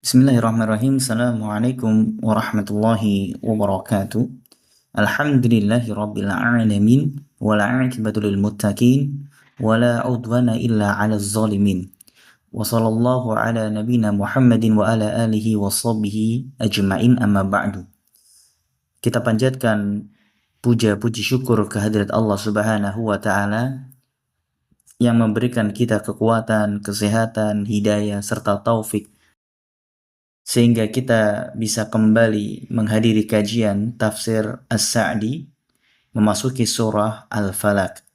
Bismillahirrahmanirrahim. Assalamualaikum warahmatullahi wabarakatuh. Alhamdulillahi rabbil alamin. Wala aqibatu lil muttaqin. Wala udwana illa 'alal zalimin. Wa sallallahu ala nabiyyina Muhammadin wa ala alihi wa sahbihi ajma'in, amma ba'du. Kita panjatkan puja-puji syukur kehadirat Allah Subhanahu wa taala yang memberikan kita kekuatan, kesehatan, hidayah serta taufik sehingga kita bisa kembali menghadiri kajian tafsir As-Sa'di memasuki surah Al-Falaq.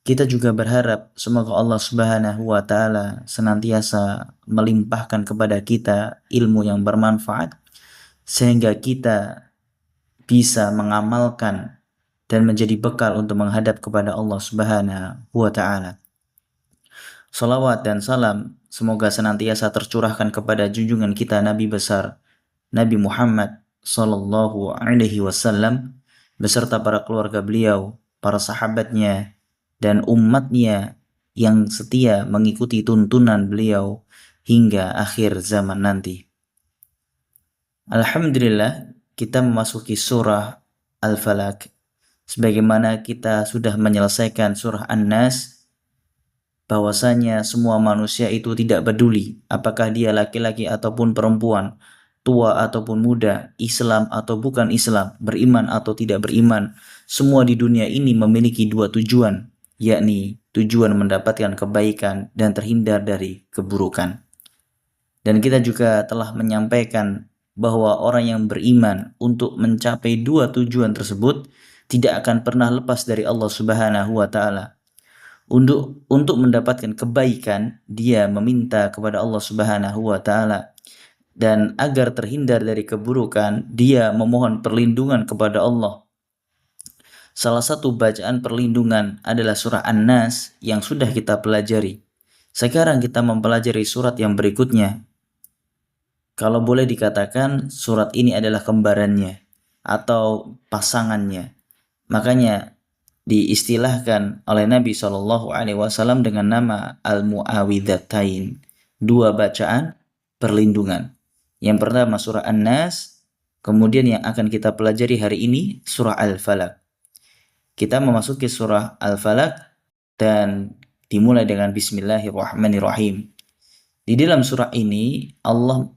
Kita juga berharap semoga Allah Subhanahu wa taala senantiasa melimpahkan kepada kita ilmu yang bermanfaat sehingga kita bisa mengamalkan dan menjadi bekal untuk menghadap kepada Allah Subhanahu wa taala. Salawat dan salam semoga senantiasa tercurahkan kepada junjungan kita Nabi besar Nabi Muhammad sallallahu alaihi wasallam beserta para keluarga beliau, para sahabatnya dan umatnya yang setia mengikuti tuntunan beliau hingga akhir zaman nanti. Alhamdulillah, kita memasuki surah Al-Falaq sebagaimana kita sudah menyelesaikan surah An-Nas, bahwasanya semua manusia itu tidak peduli apakah dia laki-laki ataupun perempuan, tua ataupun muda, Islam atau bukan Islam, beriman atau tidak beriman, semua di dunia ini memiliki dua tujuan, yakni tujuan mendapatkan kebaikan dan terhindar dari keburukan. Dan kita juga telah menyampaikan bahwa orang yang beriman untuk mencapai dua tujuan tersebut tidak akan pernah lepas dari Allah Subhanahu wa taala. Untuk mendapatkan kebaikan, dia meminta kepada Allah Subhanahu wa taala, dan agar terhindar dari keburukan, dia memohon perlindungan kepada Allah. Salah satu bacaan perlindungan adalah surah An-Nas yang sudah kita pelajari. Sekarang kita mempelajari surat yang berikutnya. Kalau boleh dikatakan surat ini adalah kembarannya atau pasangannya. Makanya diistilahkan oleh Nabi SAW dengan nama Al-Mu'awwidhatain, dua bacaan perlindungan. Yang pertama surah An-Nas, kemudian yang akan kita pelajari hari ini surah Al-Falaq. Kita memasuki surah Al-Falaq dan dimulai dengan Bismillahirrahmanirrahim. Di dalam surah ini Allah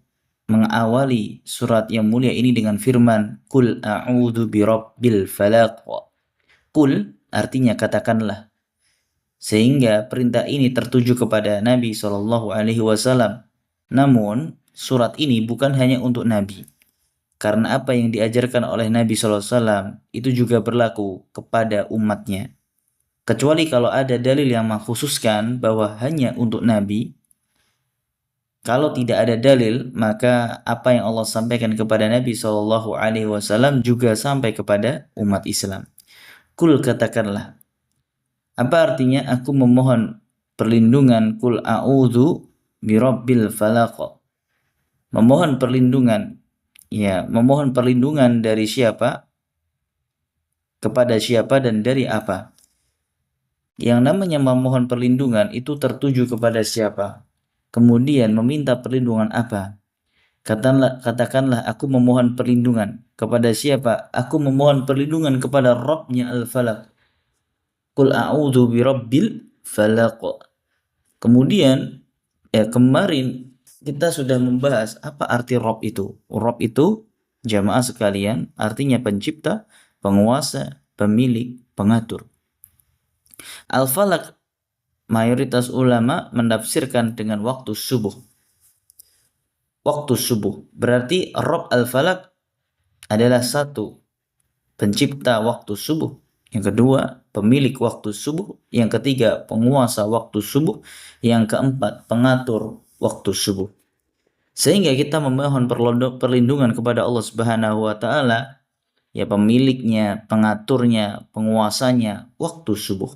mengawali surat yang mulia ini dengan firman Qul a'udzu birabbil falaq. Qul artinya katakanlah. Sehingga perintah ini tertuju kepada Nabi SAW. Namun surat ini bukan hanya untuk Nabi, karena apa yang diajarkan oleh Nabi SAW itu juga berlaku kepada umatnya. Kecuali kalau ada dalil yang mengkhususkan bahwa hanya untuk Nabi. Kalau tidak ada dalil, maka apa yang Allah sampaikan kepada Nabi SAW juga sampai kepada umat Islam. Kul katakanlah. Apa artinya aku memohon perlindungan? Kul a'udzu birabbil falaq. Memohon perlindungan. Ya, memohon perlindungan dari siapa? Kepada siapa dan dari apa? Yang namanya memohon perlindungan itu tertuju kepada siapa? Kemudian meminta perlindungan apa? Katakanlah aku memohon perlindungan kepada siapa? Aku memohon perlindungan kepada Rabbnya Al-Falaq. Qul a'udzu birabbil falaq. Kemudian kemarin kita sudah membahas apa arti Rabb itu. Rabb itu jamaah sekalian artinya pencipta, penguasa, pemilik, pengatur. Al-Falaq mayoritas ulama menafsirkan dengan waktu subuh. Waktu subuh berarti Rabb Al-Falaq adalah satu, pencipta waktu subuh. Yang kedua, pemilik waktu subuh. Yang ketiga, penguasa waktu subuh. Yang keempat, pengatur waktu subuh. Sehingga kita memohon perlindungan kepada Allah Subhanahu wa taala, ya pemiliknya, pengaturnya, penguasanya waktu subuh.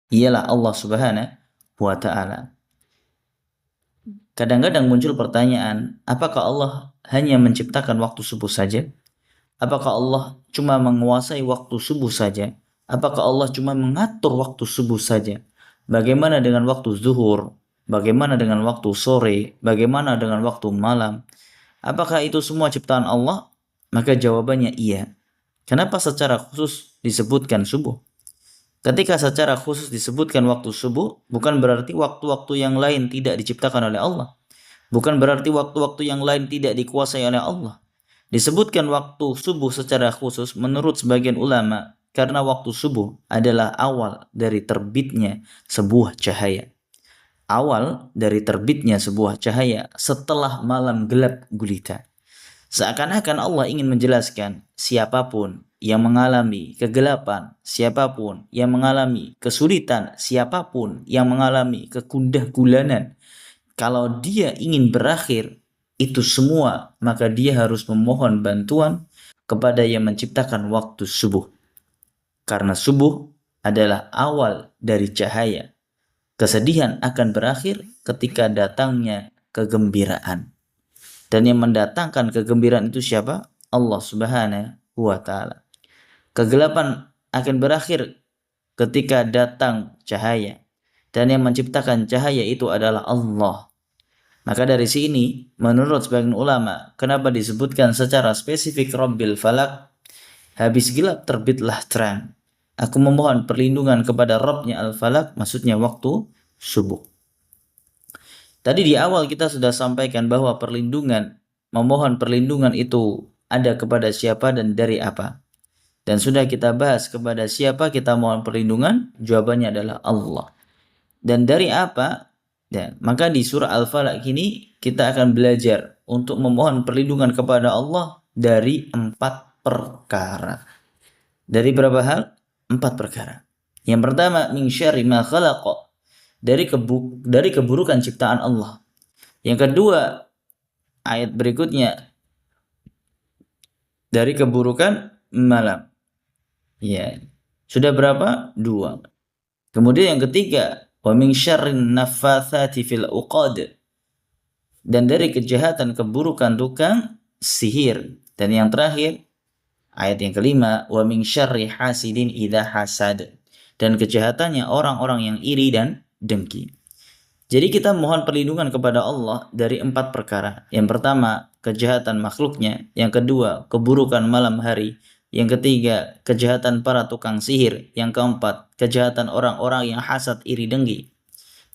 Ialah Allah Subhanahu wa taala. Kadang-kadang muncul pertanyaan, apakah Allah hanya menciptakan waktu subuh saja? Apakah Allah cuma menguasai waktu subuh saja? Apakah Allah cuma mengatur waktu subuh saja? Bagaimana dengan waktu zuhur, bagaimana dengan waktu sore, bagaimana dengan waktu malam. Apakah itu semua ciptaan Allah? Maka jawabannya iya. Kenapa secara khusus disebutkan subuh? Ketika secara khusus disebutkan waktu subuh, bukan berarti waktu-waktu yang lain tidak diciptakan oleh Allah. Bukan berarti waktu-waktu yang lain tidak dikuasai oleh Allah. Disebutkan waktu subuh secara khusus menurut sebagian ulama karena waktu subuh adalah awal dari terbitnya sebuah cahaya. Awal dari terbitnya sebuah cahaya setelah malam gelap gulita. Seakan-akan Allah ingin menjelaskan siapapun yang mengalami kegelapan, siapapun yang mengalami kesulitan, siapapun yang mengalami kegundah gulanan, kalau dia ingin berakhir itu semua, maka dia harus memohon bantuan kepada yang menciptakan waktu subuh. Karena subuh adalah awal dari cahaya. Kesedihan akan berakhir ketika datangnya kegembiraan. Dan yang mendatangkan kegembiraan itu siapa? Allah Subhanahu wa Ta'ala. Kegelapan akan berakhir ketika datang cahaya. Dan yang menciptakan cahaya itu adalah Allah. Maka dari sini, menurut sebagian ulama, kenapa disebutkan secara spesifik Rabbil Falak? Habis gelap terbitlah terang. Aku memohon perlindungan kepada Rabbnya Al-Falak, maksudnya waktu subuh. Tadi di awal kita sudah sampaikan bahwa memohon perlindungan itu ada kepada siapa dan dari apa. Dan sudah kita bahas kepada siapa kita mohon perlindungan, jawabannya adalah Allah. Dan dari apa? Ya, maka di surah Al-Falaq ini kita akan belajar untuk memohon perlindungan kepada Allah dari 4 perkara. Dari berapa hal? 4 perkara. Yang pertama, min syarri ma khalaqa, dari keburukan ciptaan Allah. Yang kedua, ayat berikutnya, dari keburukan malam. Ya, sudah berapa? 2. Kemudian yang ketiga, wa min syarrin naffatsati fil uqad, dan dari kejahatan keburukan tukang sihir. Dan yang terakhir, ayat yang kelima, wa min syarri hasidin idza hasad, dan kejahatannya orang-orang yang iri dan dengki. Jadi kita mohon perlindungan kepada Allah dari 4 perkara. Yang pertama, kejahatan makhluknya. Yang kedua, keburukan malam hari. Yang ketiga, kejahatan para tukang sihir. Yang keempat, kejahatan orang-orang yang hasad, iri, dengki.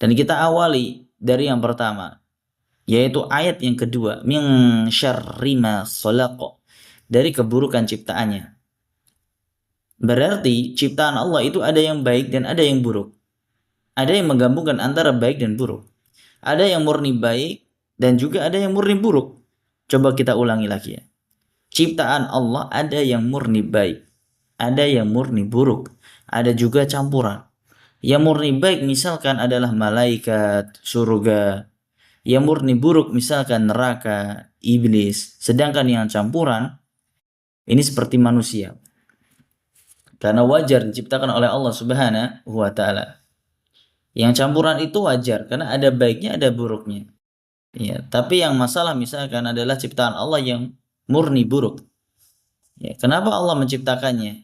Dan kita awali dari yang pertama, yaitu ayat yang kedua, min syarri ma khalaqa, dari keburukan ciptaannya. Berarti ciptaan Allah itu ada yang baik dan ada yang buruk. Ada yang menggabungkan antara baik dan buruk. Ada yang murni baik dan juga ada yang murni buruk. Coba kita ulangi lagi ya. Ciptaan Allah ada yang murni baik, ada yang murni buruk, ada juga campuran. Yang murni baik misalkan adalah malaikat, surga. Yang murni buruk misalkan neraka, iblis. Sedangkan yang campuran ini seperti manusia. Karena wajar diciptakan oleh Allah Subhanahu wa Ta'ala. Yang campuran itu wajar karena ada baiknya ada buruknya. Ya, tapi yang masalah misalkan adalah ciptaan Allah yang murni buruk. Ya, kenapa Allah menciptakannya?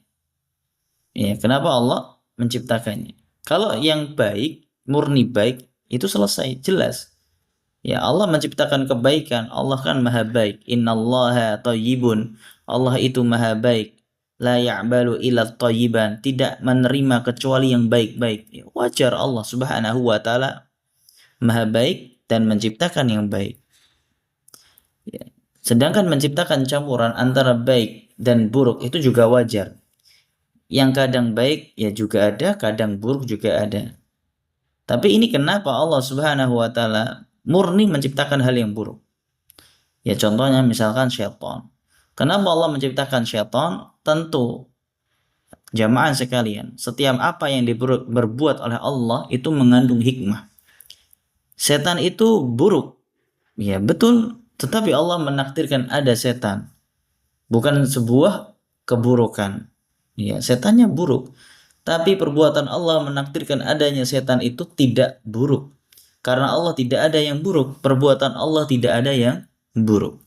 Ya, kenapa Allah menciptakannya? Kalau yang baik, murni baik, itu selesai, jelas. Ya, Allah menciptakan kebaikan. Allah kan maha baik. Innallaha thayyibun. Allah itu maha baik. La ya'balu illa thayyiban, tidak menerima kecuali yang baik-baik. Ya, wajar Allah Subhanahu wa Ta'ala maha baik dan menciptakan yang baik. Ya. Sedangkan menciptakan campuran antara baik dan buruk itu juga wajar. Yang kadang baik ya juga ada, kadang buruk juga ada. Tapi ini kenapa Allah Subhanahu wa Ta'ala murni menciptakan hal yang buruk? Ya contohnya misalkan syaitan. Kenapa Allah menciptakan syaitan? Tentu jamaah sekalian, setiap apa yang berbuat oleh Allah itu mengandung hikmah. Setan itu buruk. Ya betul, tetapi Allah menakdirkan ada setan. Bukan sebuah keburukan. Ya, setannya buruk. Tapi perbuatan Allah menakdirkan adanya setan itu tidak buruk. Karena Allah tidak ada yang buruk. Perbuatan Allah tidak ada yang buruk.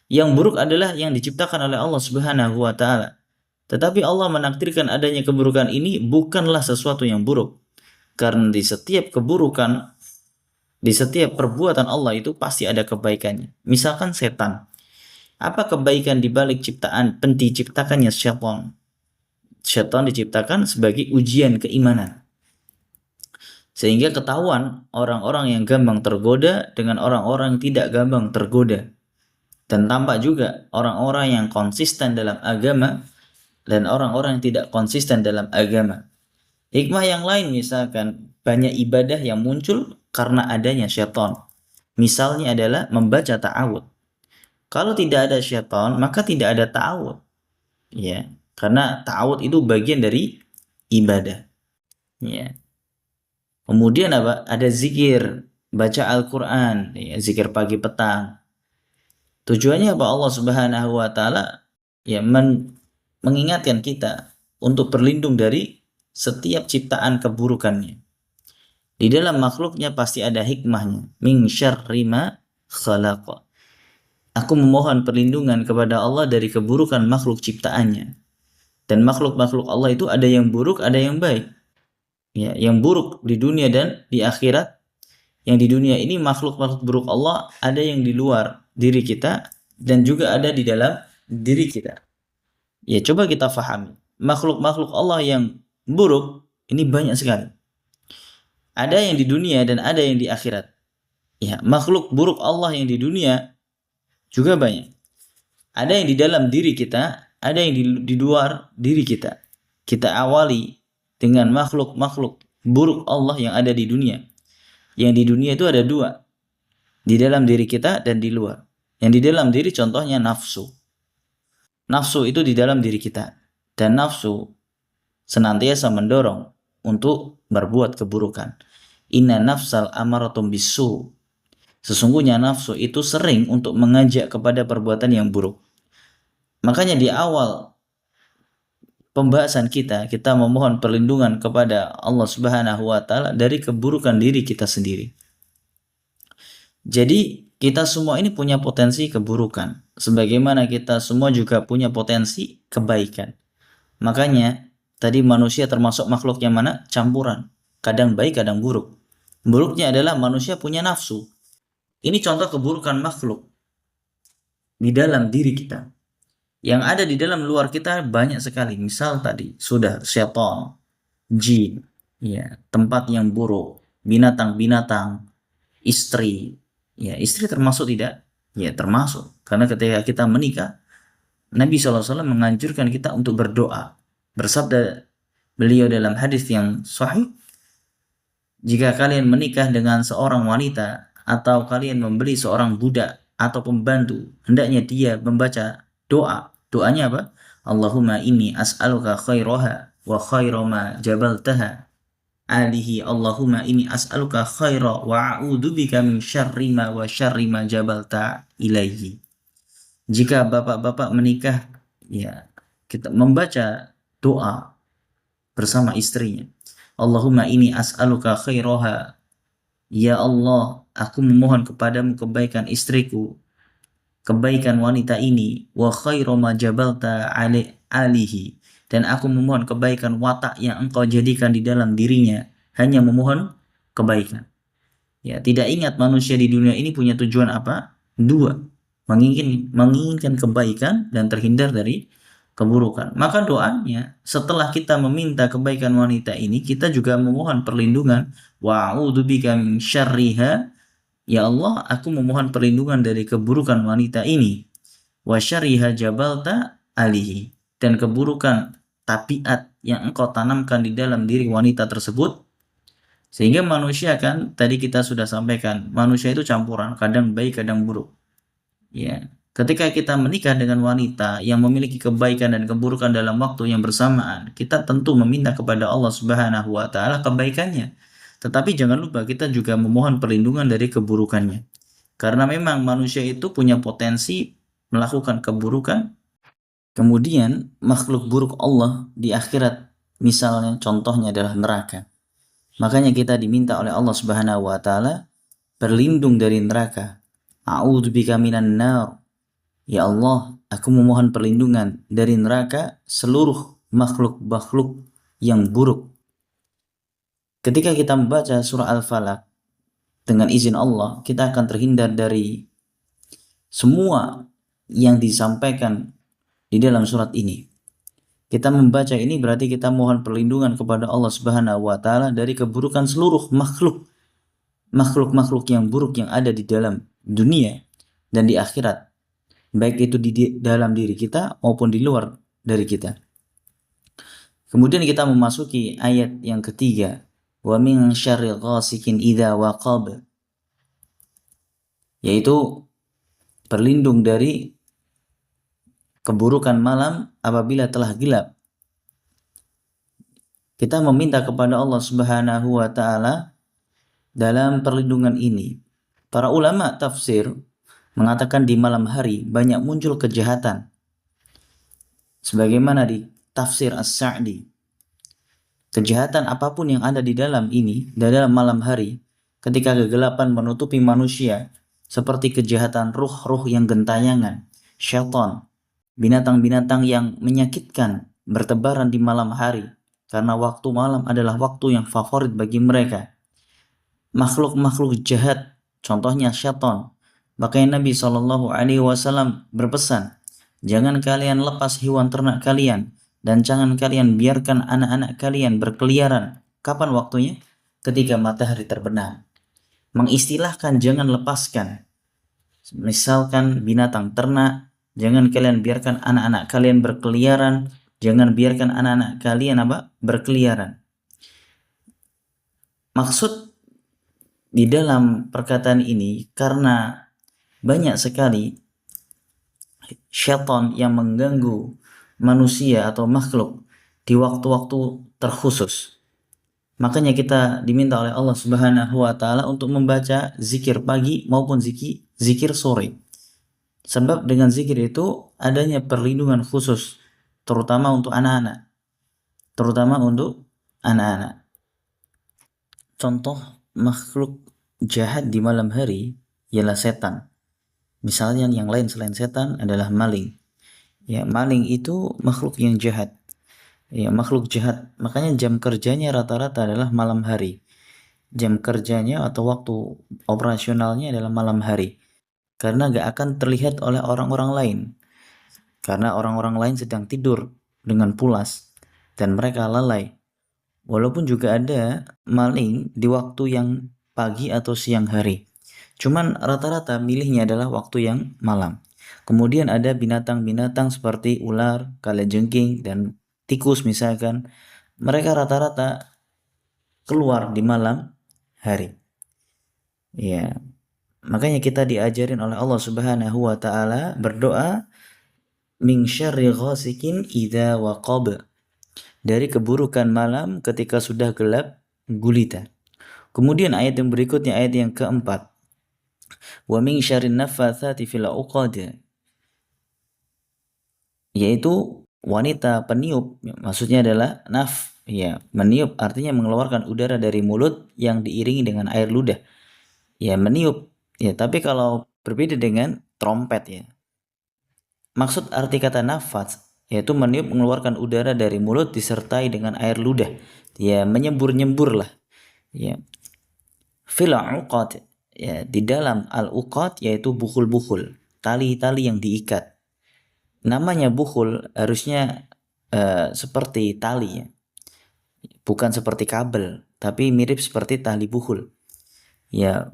Yang buruk adalah yang diciptakan oleh Allah Subhanahu wa Ta'ala. Tetapi Allah menakdirkan adanya keburukan ini bukanlah sesuatu yang buruk. Karena di setiap keburukan Di setiap perbuatan Allah itu pasti ada kebaikannya. Misalkan setan. Apa kebaikan di balik ciptaan diciptakannya syaitan? Syaitan diciptakan sebagai ujian keimanan. Sehingga ketahuan orang-orang yang gampang tergoda dengan orang-orang yang tidak gampang tergoda. Dan tampak juga orang-orang yang konsisten dalam agama dan orang-orang yang tidak konsisten dalam agama. Hikmah yang lain misalkan banyak ibadah yang muncul karena adanya syaitan. Misalnya adalah membaca ta'awud. Kalau tidak ada syaitan, maka tidak ada ta'awud. Ya, karena ta'awud itu bagian dari ibadah. Ya. Kemudian apa? Ada zikir, baca Al-Qur'an, ya, zikir pagi petang. Tujuannya apa? Allah Subhanahu wa taala ya mengingatkan kita untuk berlindung dari setiap ciptaan keburukannya. Di dalam makhluknya pasti ada hikmahnya. Min syarri ma khalaqa. Aku memohon perlindungan kepada Allah dari keburukan makhluk ciptaannya. Dan makhluk-makhluk Allah itu ada yang buruk, ada yang baik. Ya, yang buruk di dunia dan di akhirat. Yang di dunia ini makhluk-makhluk buruk Allah ada yang di luar diri kita dan juga ada di dalam diri kita. Ya, coba kita fahami. Makhluk-makhluk Allah yang buruk ini banyak sekali. Ada yang di dunia dan ada yang di akhirat. Ya, makhluk buruk Allah yang di dunia juga banyak. Ada yang di dalam diri kita, ada yang di luar diri kita. Kita awali dengan makhluk-makhluk buruk Allah yang ada di dunia. Yang di dunia itu ada dua. Di dalam diri kita dan di luar. Yang di dalam diri contohnya nafsu. Nafsu itu di dalam diri kita. Dan nafsu senantiasa mendorong untuk berbuat keburukan. Inna nafsal amaratum bisu. Sesungguhnya nafsu itu sering untuk mengajak kepada perbuatan yang buruk. Makanya di awal pembahasan kita memohon perlindungan kepada Allah Subhanahu wa taala dari keburukan diri kita sendiri. Jadi kita semua ini punya potensi keburukan, sebagaimana kita semua juga punya potensi kebaikan. Makanya tadi manusia termasuk makhluk yang mana? Campuran, kadang baik kadang buruk. Buruknya adalah manusia punya nafsu. Ini contoh keburukan makhluk di dalam diri kita. Yang ada di dalam luar kita banyak sekali. Misal tadi sudah syaitan, jin, ya, tempat yang buruk, binatang-binatang, istri. Ya, istri termasuk tidak? Ya, termasuk. Karena ketika kita menikah, Nabi SAW menganjurkan kita untuk berdoa. Bersabda beliau dalam hadis yang sahih, jika kalian menikah dengan seorang wanita atau kalian membeli seorang budak atau pembantu, hendaknya dia membaca doa. Doanya apa? Allahumma inni as'aluka khairaha wa khaira ma jabaltaha alihi. Allahumma inni as'aluka khaira wa a'udzubika min syarri ma wa syarri ma jabalta ilaihi. Jika bapak-bapak menikah, ya, kita membaca doa bersama istrinya. Allahumma inni as'aluka khairaha. Ya Allah, aku memohon kepadamu kebaikan istriku, kebaikan wanita ini, wa khairu ma jabalta alihi, dan aku memohon kebaikan watak yang engkau jadikan di dalam dirinya, hanya memohon kebaikan. Ya, tidak ingat manusia di dunia ini punya tujuan apa? Dua, menginginkan kebaikan dan terhindar dari keburukan. Maka doanya setelah kita meminta kebaikan wanita ini, kita juga memohon perlindungan, wa'udzubika min syarriha. Ya Allah, aku memohon perlindungan dari keburukan wanita ini. Wa syarriha jabalta alihi, dan keburukan tabiat yang engkau tanamkan di dalam diri wanita tersebut. Sehingga manusia kan tadi kita sudah sampaikan, manusia itu campuran, kadang baik kadang buruk. Ya, ketika kita menikah dengan wanita yang memiliki kebaikan dan keburukan dalam waktu yang bersamaan, kita tentu meminta kepada Allah Subhanahu wa taala kebaikannya. Tetapi jangan lupa kita juga memohon perlindungan dari keburukannya. Karena memang manusia itu punya potensi melakukan keburukan. Kemudian makhluk buruk Allah di akhirat, misalnya contohnya adalah neraka. Makanya kita diminta oleh Allah Subhanahu wa taala berlindung dari neraka. A'udzubika minan nar. Ya Allah, aku memohon perlindungan dari neraka seluruh makhluk-makhluk yang buruk. Ketika kita membaca surah Al-Falaq, dengan izin Allah kita akan terhindar dari semua yang disampaikan di dalam surat ini. Kita membaca ini berarti kita mohon perlindungan kepada Allah Subhanahu wa taala dari keburukan seluruh makhluk yang buruk yang ada di dalam dunia dan di akhirat, baik itu di dalam diri kita maupun di luar dari kita. Kemudian kita memasuki ayat yang ketiga, wa min syarri ghasikin idza waqab, yaitu berlindung dari keburukan malam apabila telah gelap. Kita meminta kepada Allah Subhanahu wa taala dalam perlindungan ini. Para ulama tafsir mengatakan di malam hari banyak muncul kejahatan. Sebagaimana di tafsir As-Sa'di, kejahatan apapun yang ada di dalam ini, dalam malam hari, ketika kegelapan menutupi manusia, seperti kejahatan ruh-ruh yang gentayangan, syaitan, binatang-binatang yang menyakitkan bertebaran di malam hari, karena waktu malam adalah waktu yang favorit bagi mereka. Makhluk-makhluk jahat, contohnya syaitan. Makanya Nabi SAW berpesan, jangan kalian lepas hewan ternak kalian, dan jangan kalian biarkan anak-anak kalian berkeliaran. Kapan waktunya? Ketika matahari terbenam. Mengistilahkan jangan lepaskan. Misalkan binatang ternak, jangan kalian biarkan anak-anak kalian berkeliaran, jangan biarkan anak-anak kalian berkeliaran. Maksud di dalam perkataan ini karena banyak sekali syaitan yang mengganggu manusia atau makhluk di waktu-waktu terkhusus. Makanya kita diminta oleh Allah Subhanahu wa taala untuk membaca zikir pagi maupun zikir sore. Sebab dengan zikir itu adanya perlindungan khusus, terutama untuk anak-anak. Contoh makhluk jahat di malam hari ialah setan. Misalnya yang lain selain setan adalah maling. Ya, maling itu makhluk yang jahat. Ya, makhluk jahat. Makanya jam kerjanya rata-rata adalah malam hari. Jam kerjanya atau waktu operasionalnya adalah malam hari. Karena gak akan terlihat oleh orang-orang lain. Karena orang-orang lain sedang tidur dengan pulas dan mereka lalai. Walaupun juga ada maling di waktu yang pagi atau siang hari. Cuman rata-rata milihnya adalah waktu yang malam. Kemudian ada binatang-binatang seperti ular, kalajengking, dan tikus misalkan. Mereka rata-rata keluar di malam hari. Ya, makanya kita diajarin oleh Allah Subhanahu wa taala berdoa min syarri ghasikin idza waqab, dari keburukan malam ketika sudah gelap gulita. Kemudian ayat yang berikutnya, ayat yang keempat, wa min syarrin naffatsati fil 'uqad, yaitu wanita peniup. Maksudnya adalah meniup artinya mengeluarkan udara dari mulut yang diiringi dengan air ludah. Ya, meniup. Ya, tapi kalau berbeda dengan trompet ya. Maksud arti kata nafas yaitu meniup mengeluarkan udara dari mulut disertai dengan air ludah. Ya, menyembur-nyembur lah. Ya. Fil 'uqad, ya, di dalam al-uqad yaitu bukhul-bukhul, tali-tali yang diikat. Namanya bukhul harusnya seperti tali ya. Bukan seperti kabel, tapi mirip seperti tali bukhul. Ya,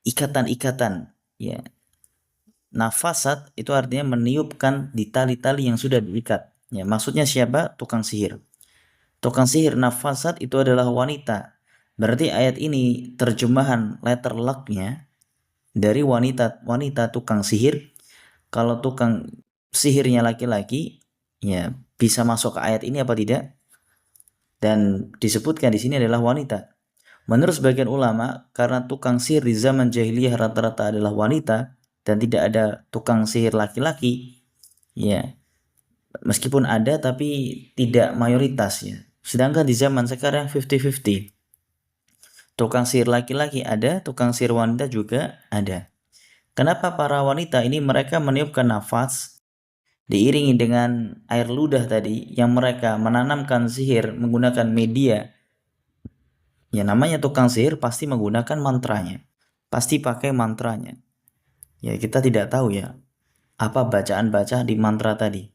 ikatan-ikatan. Ya. Nafasat itu artinya meniupkan di tali-tali yang sudah diikat. Ya, maksudnya siapa? Tukang sihir. Tukang sihir nafasat itu adalah wanita. Berarti ayat ini terjemahan letter luck-nya dari wanita tukang sihir. Kalau tukang sihirnya laki-laki, ya bisa masuk ke ayat ini apa tidak? Dan disebutkan di sini adalah wanita. Menurut sebagian ulama, karena tukang sihir di zaman jahiliyah rata-rata adalah wanita dan tidak ada tukang sihir laki-laki, ya meskipun ada tapi tidak mayoritas ya. Sedangkan di zaman sekarang 50-50. Tukang sihir laki-laki ada, tukang sihir wanita juga ada. Kenapa para wanita ini mereka meniupkan nafas diiringi dengan air ludah tadi yang mereka menanamkan sihir menggunakan media Ya namanya tukang sihir pasti menggunakan mantranya. Pasti pakai mantranya. Ya kita tidak tahu ya apa bacaan-bacaan di mantra tadi.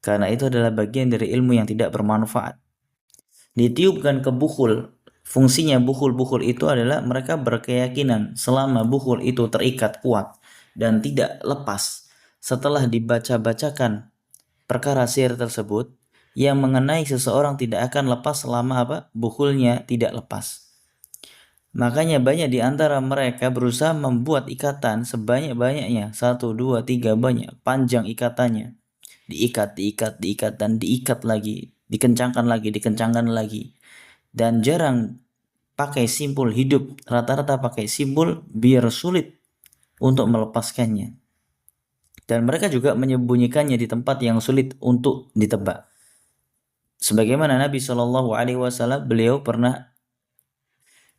Karena itu adalah bagian dari ilmu yang tidak bermanfaat. Ditiupkan ke bukhul. Fungsinya bukhul-bukhul itu adalah mereka berkeyakinan selama bukhul itu terikat kuat dan tidak lepas setelah dibaca-bacakan perkara sihir tersebut, yang mengenai seseorang tidak akan lepas selama bukhulnya tidak lepas. Makanya banyak di antara mereka berusaha membuat ikatan sebanyak-banyaknya, 1, 2, 3, banyak, panjang ikatannya. Diikat, dan diikat lagi, dikencangkan lagi. Dan jarang pakai simpul hidup, rata-rata pakai simpul biar sulit untuk melepaskannya. Dan mereka juga menyembunyikannya di tempat yang sulit untuk ditebak. Sebagaimana Nabi Shallallahu Alaihi Wasallam, beliau pernah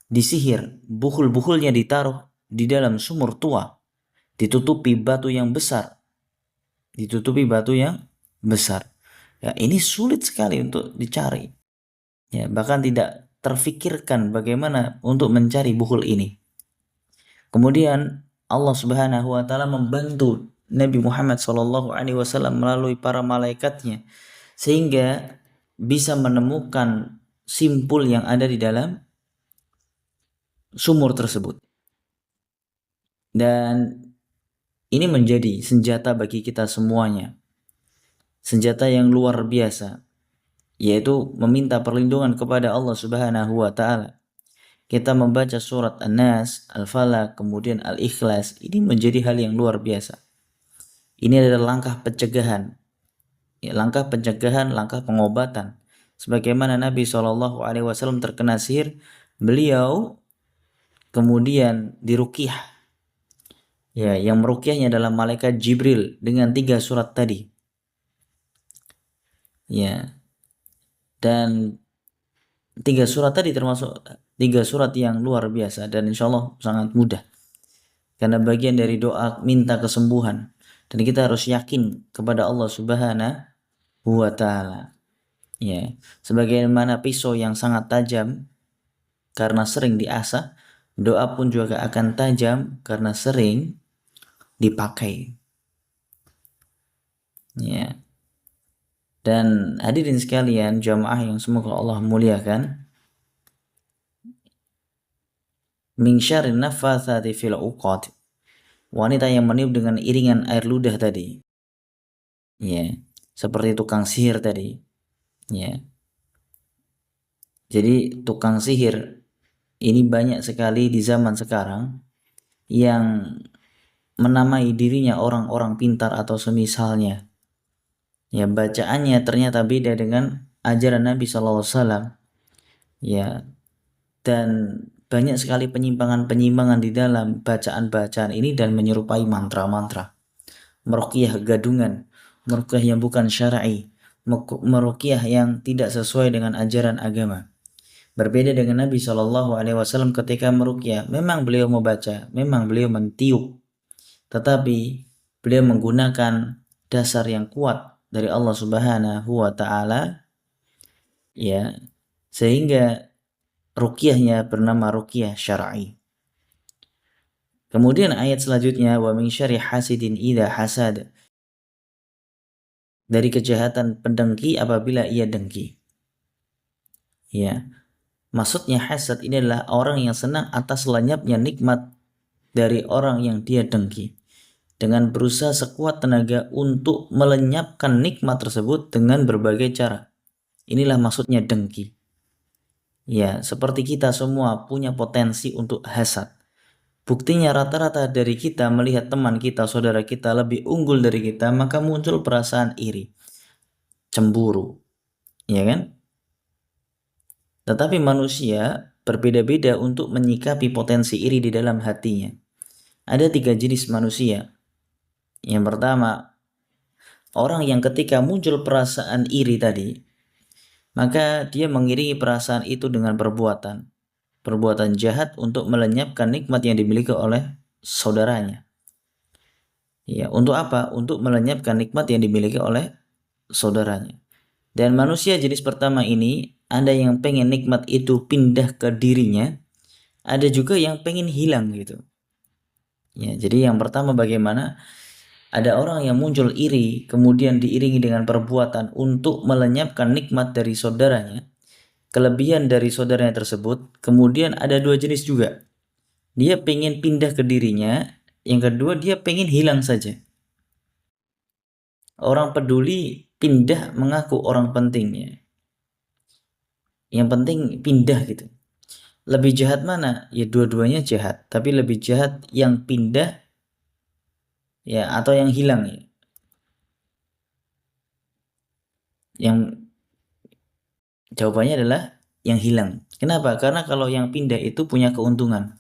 disihir, bukhul-bukhulnya ditaruh di dalam sumur tua, ditutupi batu yang besar. Ya, ini sulit sekali untuk dicari. Ya, bahkan tidak terfikirkan bagaimana untuk mencari bukhul ini. Kemudian Allah Subhanahu wa taala membantu Nabi Muhammad sallallahu alaihi wasallam melalui para malaikatnya sehingga bisa menemukan simpul yang ada di dalam sumur tersebut. Dan ini menjadi senjata bagi kita semuanya. Senjata yang luar biasa, yaitu meminta perlindungan kepada Allah Subhanahu wa taala. Kita membaca surat An-Nas, Al-Falaq, kemudian Al-Ikhlas, ini menjadi hal yang luar biasa. Ini adalah langkah pencegahan. Ya, langkah pengobatan. Sebagaimana Nabi SAW terkena sihir, beliau kemudian diruqyah. Ya, yang meruqyahnya adalah malaikat Jibril dengan 3 surat tadi. Ya. Dan 3 surat tadi termasuk 3 surat yang luar biasa dan insya Allah sangat mudah. Karena bagian dari doa minta kesembuhan. Dan kita harus yakin kepada Allah Subhanahu wa ta'ala. Ya, sebagaimana pisau yang sangat tajam karena sering diasah, doa pun juga akan tajam karena sering dipakai. Ya. Dan hadirin sekalian, jamaah yang semoga Allah muliakan, min syarrin naffatsati fil 'uqad, wanita yang meniup dengan iringan air ludah tadi. Ya, seperti tukang sihir tadi. Ya. Jadi tukang sihir ini banyak sekali di zaman sekarang yang menamai dirinya orang-orang pintar atau semisalnya. Ya, bacaannya ternyata beda dengan ajaran Nabi SAW. Ya, dan banyak sekali penyimpangan di dalam bacaan-bacaan ini dan menyerupai mantra-mantra. Meruqyah gadungan, meruqyah yang bukan syar'i, meruqyah yang tidak sesuai dengan ajaran agama. Berbeda dengan Nabi SAW ketika meruqyah, memang beliau membaca, memang beliau mentiup, tetapi beliau menggunakan dasar yang kuat dari Allah Subhanahu wa ta'ala, ya, sehingga ruqyahnya bernama ruqyah syar'i. Kemudian ayat selanjutnya, wa min syarri hasidin idza hasad, dari kejahatan pendengki apabila ia dengki. Ya, maksudnya hasad ini adalah orang yang senang atas lenyapnya nikmat dari orang yang dia dengki, dengan berusaha sekuat tenaga untuk melenyapkan nikmat tersebut dengan berbagai cara. Inilah maksudnya dengki. Ya, seperti kita semua punya potensi untuk hasad. Buktinya rata-rata dari kita melihat teman kita, saudara kita lebih unggul dari kita, maka muncul perasaan iri, cemburu, ya kan? Tetapi manusia berbeda-beda untuk menyikapi potensi iri di dalam hatinya. Ada 3 jenis manusia. Yang pertama, orang yang ketika muncul perasaan iri tadi, maka dia mengiringi perasaan itu dengan perbuatan jahat untuk melenyapkan nikmat yang dimiliki oleh saudaranya. Ya, untuk apa? Untuk melenyapkan nikmat yang dimiliki oleh saudaranya. Dan manusia jenis pertama ini ada yang pengen nikmat itu pindah ke dirinya, ada juga yang pengen hilang gitu. Ya, jadi yang pertama bagaimana ada orang yang muncul iri, kemudian diiringi dengan perbuatan untuk melenyapkan nikmat dari saudaranya, kelebihan dari saudaranya tersebut. Kemudian ada dua jenis juga. Dia pengen pindah ke dirinya, yang kedua dia pengen hilang saja. Orang peduli pindah mengaku orang pentingnya. Yang penting pindah gitu. Lebih jahat mana? Ya dua-duanya jahat, tapi lebih jahat yang pindah ya atau yang hilang ya. Yang jawabannya adalah yang hilang. Kenapa? Karena kalau yang pindah itu punya keuntungan.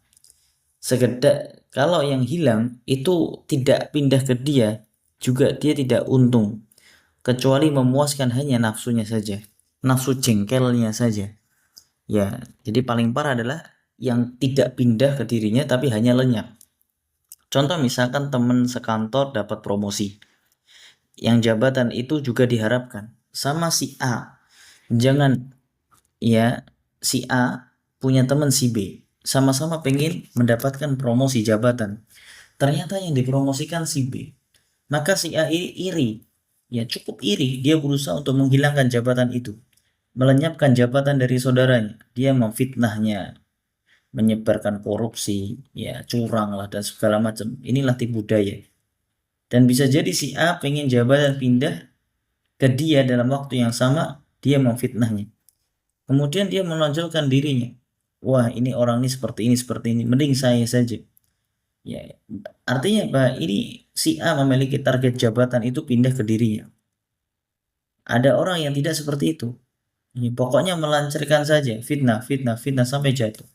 Sekedar kalau yang hilang itu tidak pindah ke dia, juga dia tidak untung. Kecuali memuaskan hanya nafsunya saja. Nafsu jengkelnya saja. Ya, jadi paling parah adalah yang tidak pindah ke dirinya tapi hanya lenyap. Contoh misalkan teman sekantor dapat promosi. Yang jabatan itu juga diharapkan sama si A. Jangan ya si A punya teman si B. Sama-sama pengen mendapatkan promosi jabatan. Ternyata yang dipromosikan si B. Maka si A iri. Ya cukup iri, dia berusaha untuk menghilangkan jabatan itu. Melenyapkan jabatan dari saudaranya. Dia memfitnahnya, menyebarkan korupsi, ya curang lah dan segala macam. Inilah tipu daya. Dan bisa jadi si A pengen jabatan pindah ke dia dalam waktu yang sama, dia memfitnahnya. Kemudian dia menonjolkan dirinya. Wah, ini orang ini seperti ini, mending saya saja. Ya, artinya apa? Ini si A memiliki target jabatan itu pindah ke dirinya. Ada orang yang tidak seperti itu. Ini pokoknya melancarkan saja, fitnah sampai jatuh.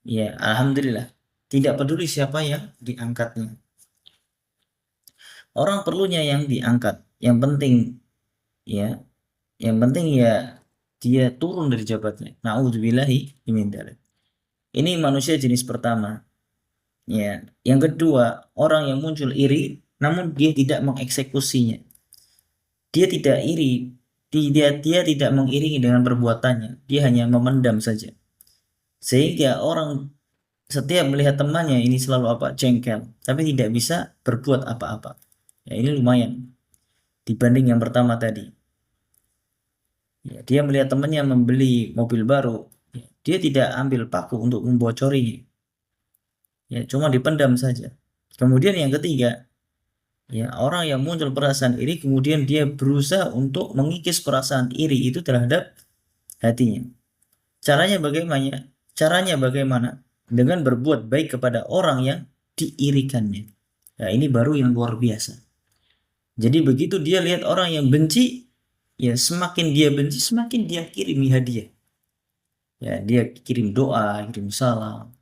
Ya, alhamdulillah. Tidak peduli siapa yang diangkatnya. Orang perlunya yang diangkat. Yang penting ya, yang penting ya dia turun dari jabatannya. Nauzubillahi min dzalik. Ini manusia jenis pertama. Ya, yang kedua, orang yang muncul iri namun dia tidak mengeksekusinya. Dia tidak iri, dia tidak mengiringi dengan perbuatannya. Dia hanya memendam saja. Sehingga orang setiap melihat temannya ini selalu jengkel, tapi tidak bisa berbuat apa-apa. Ya, ini lumayan dibanding yang pertama tadi. Ya, dia melihat temannya membeli mobil baru, ya, dia tidak ambil paku untuk membocorinya. Ya, cuma dipendam saja. Kemudian yang ketiga, ya orang yang muncul perasaan iri, kemudian dia berusaha untuk mengikis perasaan iri itu terhadap hatinya. Caranya bagaimana? Caranya bagaimana? Dengan berbuat baik kepada orang yang diirikannya. Nah, ini baru yang luar biasa. Jadi begitu dia lihat orang yang benci, ya semakin dia benci, semakin dia kirimi hadiah. Ya, dia kirim doa, kirim salam.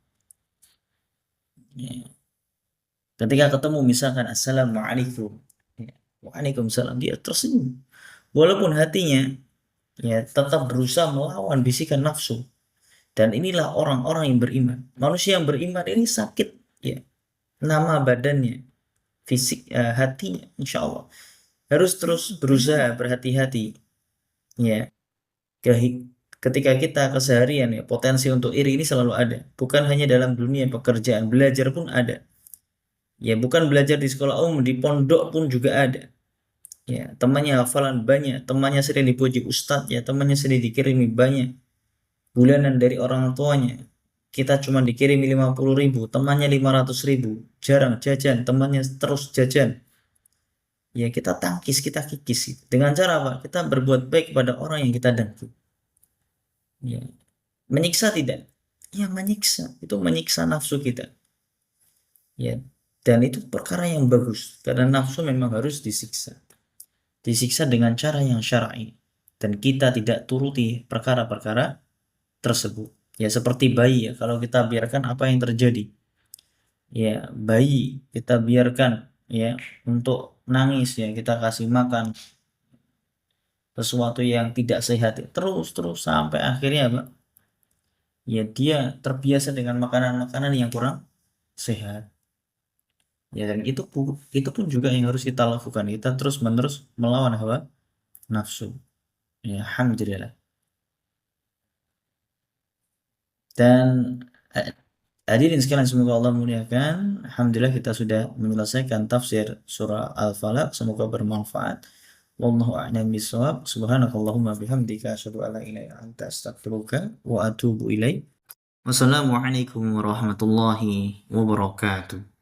Ya. Ketika ketemu misalkan assalamualaikum, ya, waalaikumsalam, dia tersenyum. Walaupun hatinya ya tetap berusaha melawan bisikan nafsu. Dan inilah orang-orang yang beriman. Manusia yang beriman ini sakit, ya, nama badannya, fisik, hatinya, insya Allah harus terus berusaha berhati-hati. Ya, ketika kita keseharian ya potensi untuk iri ini selalu ada. Bukan hanya dalam dunia pekerjaan, belajar pun ada. Ya, bukan belajar di sekolah umum, di pondok pun juga ada. Ya, temannya hafalan banyak, temannya sering dipuji ustadz, ya temannya sering dikirimi banyak bulanan dari orang tuanya. Kita cuma dikirimi 50.000, temannya 500.000, jarang jajan, temannya terus jajan. Ya kita tangkis, kita kikis. Dengan cara apa? Kita berbuat baik kepada orang yang kita dengki. Ya. Menyiksa tidak? Ya menyiksa. Itu menyiksa nafsu kita. Ya. Dan itu perkara yang bagus. Karena nafsu memang harus disiksa. Disiksa dengan cara yang syar'i. Dan kita tidak turuti perkara-perkara tersebut. Ya seperti bayi ya. Kalau kita biarkan apa yang terjadi. Ya bayi kita biarkan ya untuk nangis ya. Kita kasih makan sesuatu yang tidak sehat terus sampai akhirnya apa ya dia terbiasa dengan makanan-makanan yang kurang sehat ya. Dan itu pun juga yang harus kita lakukan, kita terus menerus melawan hawa nafsu ya. Alhamdulillah. Dan hadirin sekalian, semoga Allah muliakan. Alhamdulillah kita sudah menyelesaikan tafsir surah Al-Falaq. Semoga bermanfaat. Wallahu a'lam bishawab. Subhanakallahumma bihamdika asyhadu an la ilaha illa anta astaghfiruka wa atubu ilaik. Wassalamualaikum warahmatullahi wabarakatuh.